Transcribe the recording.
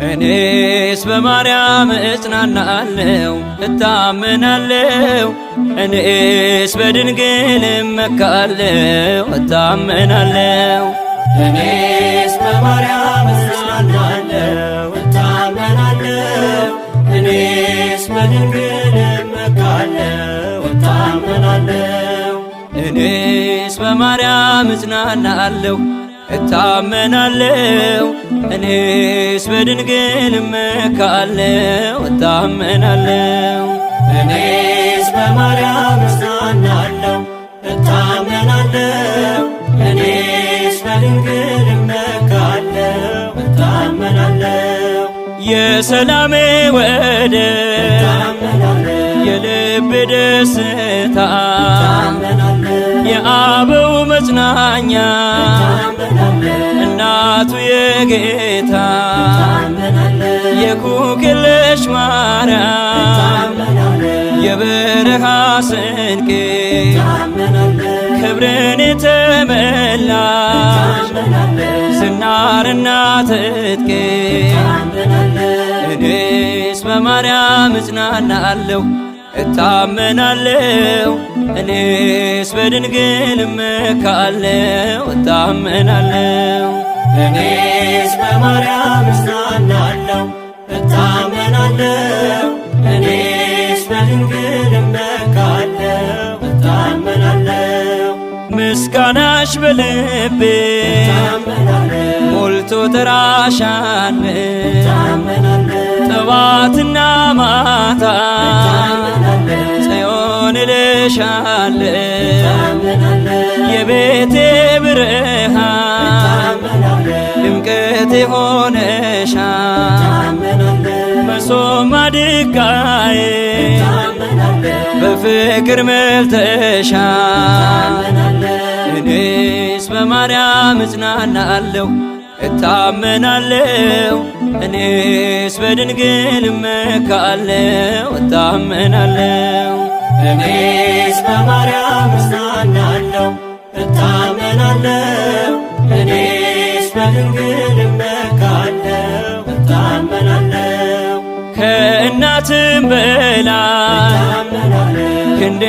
እኔስ በማርያም እጽናናለሁ እታመናለሁ። እኔስ በድንግል እመካለሁ እታመናለሁ። እኔስ በማርያም እጽናናለሁ እታመናለሁ። እኔስ በድንግል እመካለሁ እታመናለሁ። እኔስ በማርያም እጽናናለሁ እታመናለሁ። እኔስ በድንግል እመካለሁ እታመናለሁ። እኔስ በማርያም እጽናናለሁ እታመናለሁ። እኔስ በድንግል እመካለሁ እታመናለሁ። የሰላሜ ወደብ የልብ ደስታ የአበው መጽናኛ እናቱ የጌታ የኩክለሽ ማርያም የበረሃ ስንቄ ክብርን የተመላሽ ዝናርና ትጥቄ እኔስ በማርያም እጽናናለሁ እታመናለሁ። እኔስ በድንግል እመካለሁ እታመናለሁ። እኔስ በማርያም እጽናናለሁ እታመናለሁ። እኔስ በድንግል እመካለሁ እታመናለሁ። ምስጋናሽ በልቤ ሞልቶ ተራሻን ጠዋትና ማታ ጽዮን እልሻለሁ የቤቴ ብርሃን ድምቀቴ ሆነሻል መሶብ ማድጋዬ በፍቅር መልተሻል። እኔስ በማርያም እጽናናለሁ እታመናለሁ። እኔስ በድንግል እመካለሁ እታመናለሁ። እኔስ በማርያም እጽናናለሁ እታመናለሁ። እኔስ በድንግል እመካለሁ እታመናለሁ። ከእናትም በላይ ክንድ